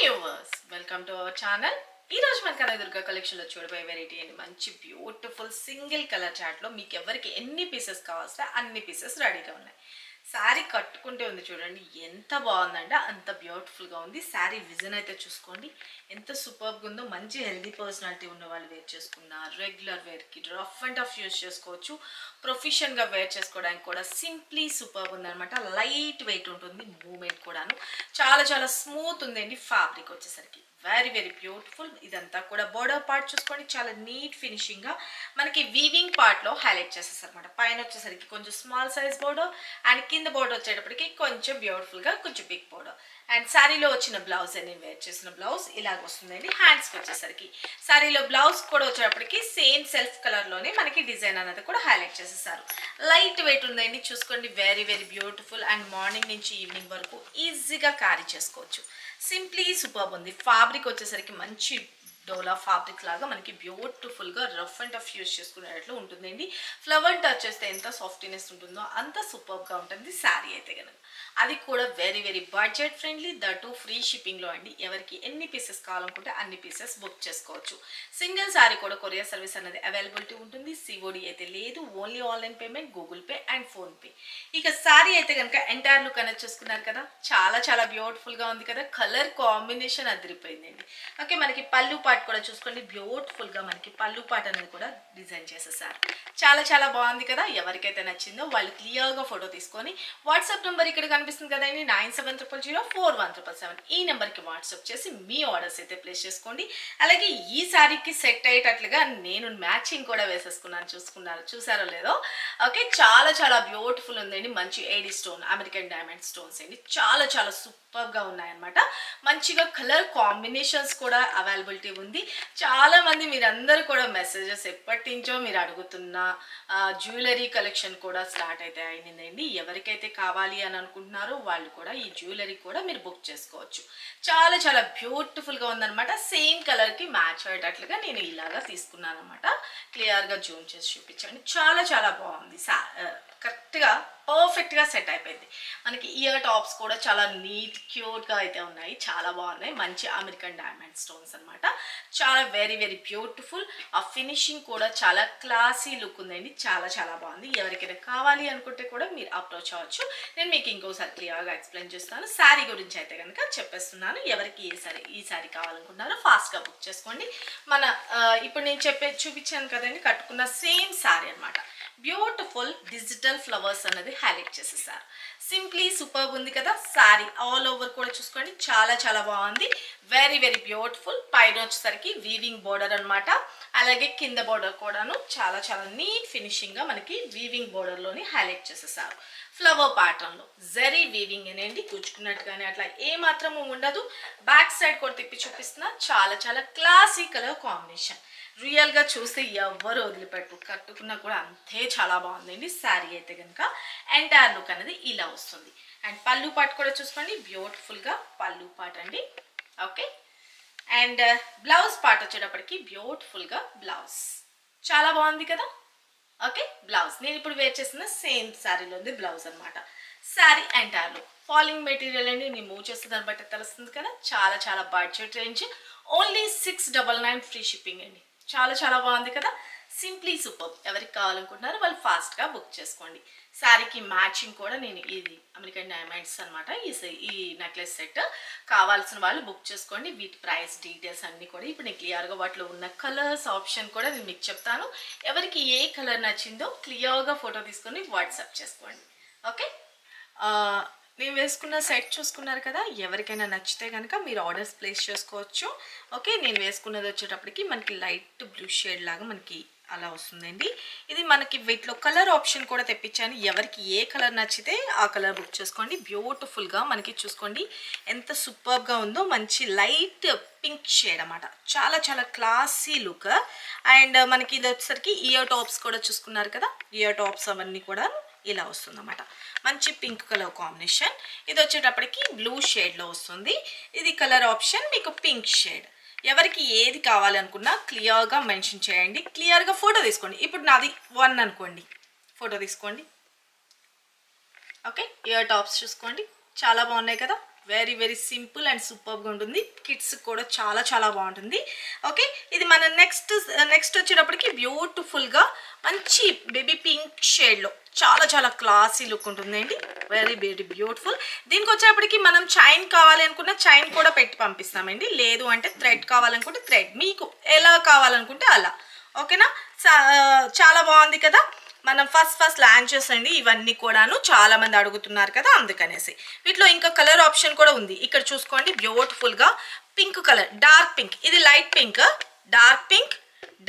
viewers, welcome to our channel. ఈ రోజు మన కనదుర్గ కలెక్షన్ లో చూడబోయే వెరైటీ అండి మంచి బ్యూటిఫుల్ సింగిల్ కలర్ చార్ట్ లో మీకు ఎవరికి ఎన్ని పీసెస్ కావాల్సిన అన్ని పీసెస్ రెడీగా ఉన్నాయి. సారీ కట్టుకుంటే ఉంది చూడండి ఎంత బాగుందంటే అంత బ్యూటిఫుల్ గా ఉంది. సారీ విజన్ అయితే చూసుకోండి ఎంత సూపర్గా ఉందో. మంచి హెల్దీ పర్సనాలిటీ ఉన్న వాళ్ళు వేర్ చేసుకున్నారు, రెగ్యులర్ వేర్ కి రఫ్ అండ్ టఫ్ యూస్ చేసుకోవచ్చు, ప్రొఫెషన్ గా వేర్ చేసుకోవడానికి కూడా సింప్లీ సూపర్ ఉందన్నమాట. లైట్ వెయిట్ ఉంటుంది, మూవ్మెంట్ కూడాను చాలా చాలా స్మూత్ ఉందండి. ఫ్యాబ్రిక్ వచ్చేసరికి వెరీ వెరీ బ్యూటిఫుల్. ఇదంతా కూడా బోర్డర్ పార్ట్ చూసుకోండి చాలా నీట్ ఫినిషింగ్ గా మనకి వీవింగ్ పార్ట్ లో హైలైట్ చేసేసారు అనమాట. పైన వచ్చేసరికి కొంచెం స్మాల్ సైజ్ బోర్డర్ అండ్ కింద బోర్డర్ వచ్చేటప్పటికి కొంచెం బ్యూటిఫుల్ గా కొంచెం బిగ్ బోర్డర్. అండ్ శారీలో వచ్చిన బ్లౌజ్ అని వేర్ చేసిన బ్లౌజ్ ఇలాగ వస్తుందండి. హ్యాండ్స్కి వచ్చేసరికి శారీలో బ్లౌజ్ కూడా వచ్చేటప్పటికి సేమ్ సెల్ఫ్ కలర్ లోనే మనకి డిజైన్ అనేది కూడా హైలైట్ చేసేసారు. లైట్ వెయిట్ ఉందండి చూసుకోండి, very very beautiful. And morning నుంచి ఈవినింగ్ వరకు ఈజీగా క్యారీ చేసుకోవచ్చు. సింప్లీ సూపర్ ఉంది. ఫ్యాబ్రిక్ వచ్చేసరికి మంచి డోలా ఫ్యాబ్రిక్ లాగా మనకి బ్యూటిఫుల్ గా రఫ్ అండ్ టఫ్ యూస్ చేసుకునేటట్లు ఉంటుందండి. ఫ్లవర్ టచ్ చేస్తే ఎంత సాఫ్ట్నెస్ ఉంటుందో అంత సూపర్ గా ఉంటుంది శారీ అయితే కనుక. అది కూడా very very budget friendly, that free shipping లో అండి. ఎవరికి ఎన్ని పీసెస్ కావాలనుకుంటే అన్ని పీసెస్ బుక్ చేసుకోవచ్చు. సింగిల్ శారీ కూడా కొరియర్ సర్వీస్ అనేది అవైలబిలిటీ ఉంటుంది. సిఓడి అయితే లేదు, only online payment, Google pay and phone pay. ఇక శారీ అయితే కనుక ఎంటైర్ లుక్ అనేది చూసుకున్నారు కదా, చాలా చాలా బ్యూటిఫుల్ గా ఉంది కదా. Colour combination అదిరిపోయిందండి. ఓకే, మనకి పళ్ళు పాట కూడా చూసుకోండి బ్యూటిఫుల్ గా మనకి పళ్ళు పాట అనేది కూడా డిజైన్ చేసేసారు. చాలా చాలా బాగుంది కదా. ఎవరికైతే నచ్చిందో వాళ్ళు క్లియర్ గా ఫోటో తీసుకొని వాట్సాప్ నెంబర్ ఇక్కడ కనిపిస్తుంది కదండి 9700041777 ఈ నెంబర్ కి వాట్సాప్ చేసి మీ ఆర్డర్స్ అయితే ప్లేస్ చేసుకోండి. అలాగే ఈ శారీకి సెట్ అయ్యేటట్లుగా నేను మ్యాచింగ్ కూడా వేసేసుకున్నాను, చూసారో లేదో. ఓకే, చాలా చాలా బ్యూటిఫుల్ ఉందండి. మంచి AD stone, American diamond stones అండి, చాలా చాలా సూపర్ గా ఉన్నాయన్నమాట. మంచిగా కలర్ కాంబినేషన్స్ కూడా అవైలబిలిటీ ఉంది. చాలా మంది మీరందరూ కూడా మెసేజెస్ ఎప్పటి నుంచో మీరు అడుగుతున్న జ్యువెలరీ కలెక్షన్ కూడా స్టార్ట్ అయితే అయిందండి. ఎవరికైతే కావాలి అని అనుకుంటున్నారో వాళ్ళు కూడా ఈ జ్యువెలరీ కూడా మీరు బుక్ చేసుకోవచ్చు. చాలా చాలా బ్యూటిఫుల్ గా ఉందన్నమాట. సేమ్ కలర్ కి మ్యాచ్ అయ్యేటట్లుగా నేను ఇలాగా తీసుకున్నాను అనమాట. క్లియర్ గా జూమ్ చేసి చూపించండి. చాలా చాలా బాగుంది. కరెక్ట్గా పర్ఫెక్ట్గా సెట్ అయిపోయింది. మనకి ఇయర్ టాప్స్ కూడా చాలా నీట్ క్యూట్గా అయితే ఉన్నాయి, చాలా బాగున్నాయి. మంచి అమెరికన్ డైమండ్ స్టోన్స్ అనమాట. చాలా వెరీ వెరీ బ్యూటిఫుల్. ఆ ఫినిషింగ్ కూడా చాలా క్లాసీ లుక్ ఉందండి. చాలా చాలా బాగుంది. ఎవరికైనా కావాలి అనుకుంటే కూడా మీరు అప్రోచ్ అవ్వచ్చు. నేను మీకు ఇంకోసారి క్లియర్గా ఎక్స్ప్లెయిన్ చేస్తాను. శారీ గురించి అయితే కనుక చెప్పేస్తున్నాను. ఎవరికి ఈ శారీ కావాలనుకుంటున్నారో ఫాస్ట్గా బుక్ చేసుకోండి. మన ఇప్పుడు నేను చూపించాను కదండి, కట్టుకున్న సేమ్ శారీ అనమాట. బ్యూటిఫుల్ డిజిటల్ ఫ్లవర్స్ అనేది హైలైట్ చేసేసారు. సింప్లీ సూపర్ ఉంది కదా. శారీ ఆల్ ఓవర్ కూడా చూసుకోండి చాలా చాలా బాగుంది. Very very beautiful. పైన వచ్చేసరికి వీవింగ్ బోర్డర్ అనమాట. అలాగే కింద బోర్డర్ కూడాను చాలా చాలా నీట్ ఫినిషింగ్ గా మనకి వీవింగ్ బోర్డర్ లోని హైలైట్ చేసేసారు. ఫ్లవర్ ప్యాటర్న్ లో జరీ వీవింగ్ అనేది కూర్చుకున్నట్టుగానే అట్లా ఏ మాత్రము ఉండదు. బ్యాక్ సైడ్ కూడా తిప్పి చూపిస్తున్నా. చాలా చాలా క్లాసీ కలర్ కాంబినేషన్. రియల్ గా చూస్తే ఎవరు వదిలిపెట్టు, కట్టుకున్నా కూడా అంతే చాలా బాగుందండి. శారీ అయితే కనుక ఎంటైర్ లుక్ అనేది ఇలా వస్తుంది. అండ్ పళ్ళు పాట కూడా చూసుకోండి బ్యూటిఫుల్ గా పళ్ళు పాట అండి. ఓకే, అండ్ బ్లౌజ్ పార్ట్ వచ్చేటప్పటికి బ్యూటిఫుల్ గా బ్లౌజ్ చాలా బాగుంది కదా. ఓకే, బ్లౌజ్ నేను ఇప్పుడు వేర్ చేసిన సేమ్ శారీలో ఉంది బ్లౌజ్ అనమాట. Sari entire look falling material అండి. నేను మూవ్ చేస్తే దాన్ని బట్టి తెలుస్తుంది కదా. చాలా చాలా budget range, only 699 free shipping అండి. చాలా చాలా బాగుంది కదా. Simply super. ఎవరికి కావాలనుకుంటున్నారో వాళ్ళు ఫాస్ట్గా బుక్ చేసుకోండి. శారీకి మ్యాచింగ్ కూడా నేను ఇది అమెరికన్ డైమండ్స్ అనమాట. ఈ నెక్లెస్ సెట్ కావాల్సిన వాళ్ళు బుక్ చేసుకోండి. వీటి ప్రైస్ డీటెయిల్స్ అన్నీ కూడా ఇప్పుడు నేను క్లియర్గా వాటిలో ఉన్న కలర్స్ ఆప్షన్ కూడా నేను మీకు చెప్తాను. ఎవరికి ఏ కలర్ నచ్చిందో క్లియర్గా ఫోటో తీసుకొని వాట్సాప్ చేసుకోండి. ఓకే, నేను వేసుకున్న సెట్ చూసుకున్నారు కదా. ఎవరికైనా నచ్చితే కనుక మీరు ఆర్డర్స్ ప్లేస్ చేసుకోవచ్చు. ఓకే, నేను వేసుకున్నది వచ్చేటప్పటికి మనకి లైట్ బ్లూ షేడ్ లాగా మనకి అలా వస్తుందండి. ఇది మనకి వీటిలో కలర్ ఆప్షన్ కూడా తెప్పించాను. ఎవరికి ఏ కలర్ నచ్చితే ఆ కలర్ బుక్ చేసుకోండి. బ్యూటిఫుల్గా మనకి చూసుకోండి ఎంత సూపర్గా ఉందో. మంచి లైట్ పింక్ షేడ్ అన్నమాట. చాలా చాలా క్లాసీ లుక్. అండ్ మనకి ఇది వచ్చేసరికి ఇయర్ టాప్స్ కూడా చూసుకున్నారు కదా. ఇయర్ టాప్స్ అవన్నీ కూడా ఇలా వస్తుంది అన్నమాట. మంచి పింక్ కలర్ కాంబినేషన్. ఇది వచ్చేటప్పటికి బ్లూ షేడ్లో వస్తుంది. ఇది కలర్ ఆప్షన్ మీకు పింక్ షేడ్. ఎవరికి ఏది కావాలనుకున్నా క్లియర్గా మెన్షన్ చేయండి. క్లియర్గా ఫోటో తీసుకోండి. ఇప్పుడు నాది 1 అనుకోండి, ఫోటో తీసుకోండి. ఓకే, ఇయర్ టాప్స్ చూసుకోండి చాలా బాగున్నాయి కదా. వెరీ వెరీ సింపుల్ అండ్ సూపర్గా ఉంటుంది. కిడ్స్ కూడా చాలా చాలా బాగుంటుంది. ఓకే, ఇది మన నెక్స్ట్ వచ్చేటప్పటికి బ్యూటిఫుల్గా మంచి బేబీ పింక్ షేడ్లో చాలా చాలా క్లాసీ లుక్ ఉంటుందండి. Very very beautiful. దీనికి వచ్చేటప్పటికి మనం చైన్ కావాలి అనుకున్న చైన్ కూడా పెట్టి పంపిస్తామండి. లేదు అంటే థ్రెడ్ కావాలనుకుంటే థ్రెడ్, మీకు ఎలా కావాలనుకుంటే అలా. ఓకేనా, చాలా బాగుంది కదా. మనం ఫస్ట్ లాంచెస్ అండి ఇవన్నీ కూడాను చాలా మంది అడుగుతున్నారు కదా, అందుకనేసి. వీటిలో ఇంకా కలర్ ఆప్షన్ కూడా ఉంది. ఇక్కడ చూసుకోండి, బ్యూటిఫుల్గా పింక్ కలర్, డార్క్ పింక్, ఇది light pink, dark pink,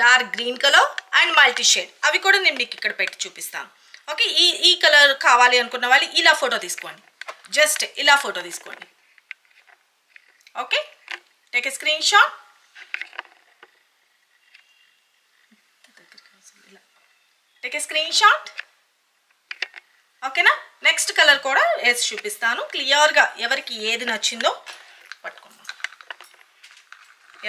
dark green colour and multi shade, అవి కూడా నేను మీకు ఇక్కడ పెట్టి చూపిస్తాను. ఓకే, ఈ కలర్ కావాలి అనుకున్న వాళ్ళు ఇలా ఫోటో తీసుకోండి, జస్ట్ ఇలా ఫోటో తీసుకోండి. Okay, take a screen shot. Take a screen shot. ఓకేనా, నెక్స్ట్ కలర్ కూడా వేసి చూపిస్తాను క్లియర్గా. ఎవరికి ఏది నచ్చిందో పట్టుకోండి,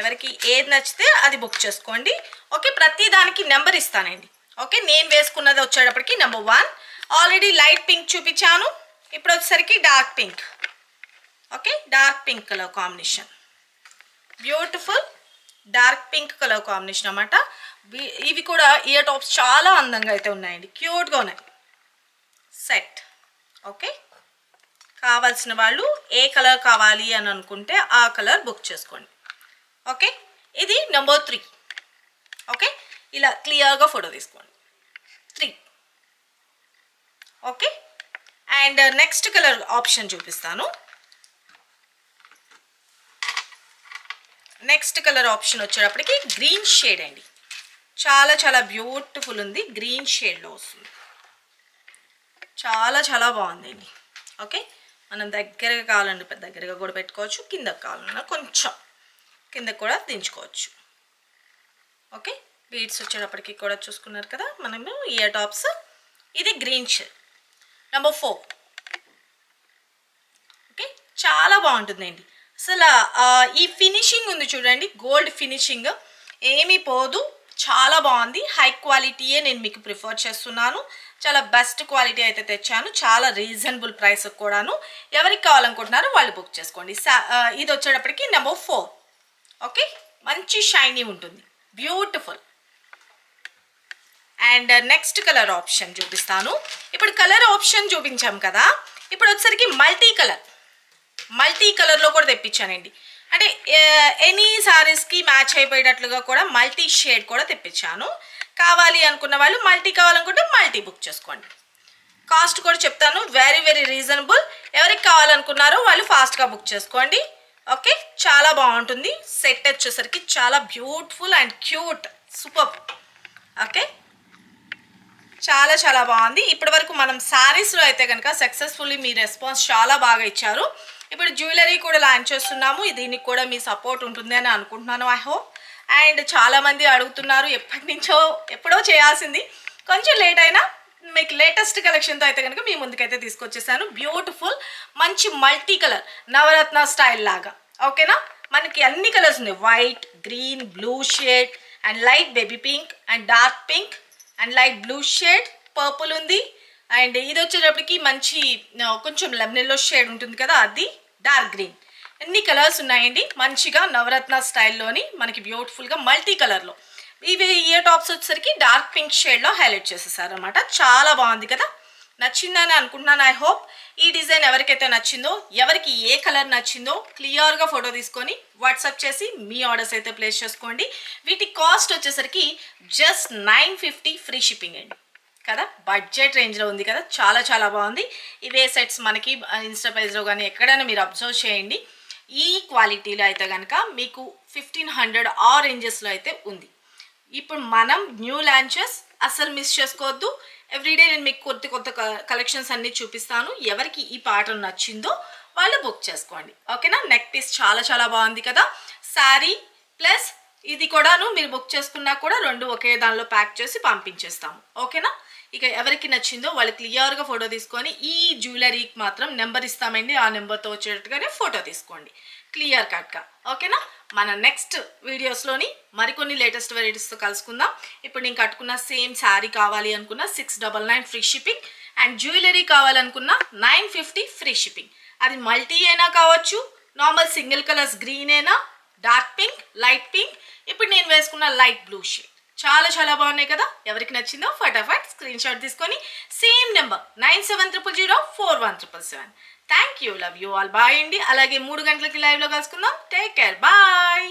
ఎవరికి ఏది నచ్చితే అది బుక్ చేసుకోండి. ఓకే, ప్రతి దానికి నెంబర్ ఇస్తానండి. ఓకే, నేను వేసుకున్నది వచ్చేటప్పటికి నెంబర్ 1 ఆల్రెడీ లైట్ పింక్ చూపించాను. ఇప్పుడు వచ్చేసరికి dark pink. Okay, dark pink colour combination, beautiful dark pink colour combination అన్నమాట. ఇవి కూడా ఇయర్ టాప్స్ చాలా అందంగా అయితే ఉన్నాయండి, క్యూట్గా ఉన్నాయి. సెట్. ఓకే, కావాల్సిన వాళ్ళు ఏ కలర్ కావాలి అని అనుకుంటే ఆ కలర్ బుక్ చేసుకోండి. ఓకే, ఇది నెంబర్ 3. ఓకే, ఇలా క్లియర్గా ఫోటో తీసుకోండి. 3. Okay, and next colour option చూపిస్తాను. నెక్స్ట్ కలర్ ఆప్షన్ వచ్చేటప్పటికి గ్రీన్ షేడ్ అండి. చాలా చాలా బ్యూటిఫుల్ ఉంది, గ్రీన్ షేడ్లో వస్తుంది, చాలా చాలా బాగుందండి. ఓకే, మనం దగ్గరగా కావాలంటే దగ్గరగా కూడా పెట్టుకోవచ్చు, కిందకి కావాలన్నా కొంచెం కిందకి కూడా దించుకోవచ్చు. ఓకే, బీడ్స్ వచ్చేటప్పటికి కూడా చూసుకున్నారు కదా మనము ఇయర్ టాప్స్. ఇది గ్రీన్ షేడ్ నెంబర్ 4. ఓకే, చాలా బాగుంటుందండి. అసలు ఈ ఫినిషింగ్ ఉంది చూడండి, గోల్డ్ ఫినిషింగ్ ఏమీ పోదు, చాలా బాగుంది. హై క్వాలిటీయే నేను మీకు ప్రిఫర్ చేస్తున్నాను, చాలా బెస్ట్ క్వాలిటీ అయితే తెచ్చాను, చాలా రీజనబుల్ ప్రైస్ కూడాను. ఎవరికి కావాలనుకుంటున్నారో వాళ్ళు బుక్ చేసుకోండి. ఇది వచ్చేటప్పటికి నెంబర్ 4. ఓకే, మంచి షైనీ ఉంటుంది, beautiful. And next colour option చూపిస్తాను. ఇప్పుడు కలర్ ఆప్షన్ చూపించాం కదా, ఇప్పుడు వచ్చేసరికి మల్టీ కలర్లో కూడా తెప్పించానండి. అంటే ఎనీ సారీస్కి మ్యాచ్ అయిపోయేటట్లుగా కూడా మల్టీ షేడ్ కూడా తెప్పించాను. కావాలి అనుకున్న వాళ్ళు మల్టీ కావాలనుకుంటే మల్టీ బుక్ చేసుకోండి. కాస్ట్ కూడా చెప్తాను, వెరీ వెరీ రీజనబుల్. ఎవరికి కావాలనుకున్నారో వాళ్ళు ఫాస్ట్గా బుక్ చేసుకోండి. ఓకే, చాలా బాగుంటుంది. సెట్ వచ్చేసరికి చాలా beautiful and cute, super. Okay, చాలా చాలా బాగుంది. ఇప్పటి వరకు మనం శారీస్లో అయితే కనుక సక్సెస్ఫుల్లీ మీ రెస్పాన్స్ చాలా బాగా ఇచ్చారు. ఇప్పుడు జ్యువెలరీ కూడా లాంచ్ చేస్తున్నాము, దీనికి కూడా మీ సపోర్ట్ ఉంటుంది అని అనుకుంటున్నాను, ఐ హోప్. అండ్ చాలామంది అడుగుతున్నారు, ఎప్పటి నుంచో ఎప్పుడో చేయాల్సింది, కొంచెం లేట్ అయినా మీకు లేటెస్ట్ కలెక్షన్తో అయితే కనుక మీ ముందుకైతే తీసుకొచ్చేసాను. బ్యూటిఫుల్ మంచి మల్టీ కలర్ నవరత్న స్టైల్ లాగా. ఓకేనా, మనకి అన్ని కలర్స్ ఉన్నాయి, white, green, blue shade and light baby pink and dark pink and light blue shade, purple ఉంది. అండ్ ఇది వచ్చేటప్పటికి మంచి కొంచెం లెమన్ ఎల్లో షేడ్ ఉంటుంది కదా, అది డార్క్ గ్రీన్. అన్ని కలర్స్ ఉన్నాయండి, మంచిగా నవరత్న స్టైల్లోని మనకి బ్యూటిఫుల్గా మల్టీ కలర్లో. ఇవి ఇయర్ టాప్స్ వచ్చేసరికి డార్క్ పింక్ షేడ్లో హైలైట్ చేసేసారు అనమాట. చాలా బాగుంది కదా, నచ్చిందని అనుకుంటున్నాను, ఐ హోప్. ఈ డిజైన్ ఎవరికైతే నచ్చిందో, ఎవరికి ఏ కలర్ నచ్చిందో క్లియర్గా ఫోటో తీసుకొని వాట్సాప్ చేసి మీ ఆర్డర్స్ అయితే ప్లేస్ చేసుకోండి. వీటి కాస్ట్ వచ్చేసరికి జస్ట్ 950 ఫ్రీ షిప్పింగ్ అండి కదా, బడ్జెట్ రేంజ్లో ఉంది కదా, చాలా చాలా బాగుంది. ఇవే సెట్స్ మనకి ఇన్స్టా పేజ్లో కానీ ఎక్కడైనా మీరు అబ్జర్వ్ చేయండి. ఈ క్వాలిటీలో అయితే కనుక మీకు 1500 ఆ రేంజెస్లో అయితే ఉంది. ఇప్పుడు మనం న్యూ లాంచెస్ అస్సలు మిస్ చేసుకోవద్దు. ఎవ్రీడే నేను మీకు కొత్త కొత్త కలెక్షన్స్ అన్నీ చూపిస్తాను. ఎవరికి ఈ ప్యాటర్న్ నచ్చిందో వాళ్ళు బుక్ చేసుకోండి. ఓకేనా, నెక్ పీస్ చాలా చాలా బాగుంది కదా, శారీ ప్లస్ ఇది కూడాను మీరు బుక్ చేసుకున్నా కూడా రెండు ఒకే దానిలో ప్యాక్ చేసి పంపించేస్తాము. ఓకేనా, ఇక ఎవరికి నచ్చిందో వాళ్ళు క్లియర్గా ఫోటో తీసుకొని ఈ జ్యువెలరీకి మాత్రం నెంబర్ ఇస్తామండి, ఆ నెంబర్తో వచ్చేటట్టుగానే ఫోటో తీసుకోండి క్లియర్ కట్గా. ఓకేనా, మన నెక్స్ట్ వీడియోస్లోని మరికొన్ని లేటెస్ట్ వెరైటీస్తో కలుసుకుందాం. ఇప్పుడు నేను కట్టుకున్న సేమ్ శారీ కావాలి అనుకున్న 699 ఫ్రీ షిప్పింగ్ అండ్ జ్యువెలరీ కావాలనుకున్న 950 ఫ్రీ షిప్పింగ్. అది మల్టీ అయినా కావచ్చు, నార్మల్ సింగిల్ కలర్స్ గ్రీన్ అయినా, డార్క్ పింక్, లైట్ పింక్, ఇప్పుడు నేను వేసుకున్న లైట్ బ్లూ షేడ్ చాలా చాలా బాగున్నాయి కదా. ఎవరికి నచ్చిందో ఫటాఫట్ స్క్రీన్ షాట్ తీసుకొని same number 9700041777. Thank you, love you all, bye అండి. అలాగే 3 గంటలకి లైవ్లో కలుసుకుందాం. Take care, bye.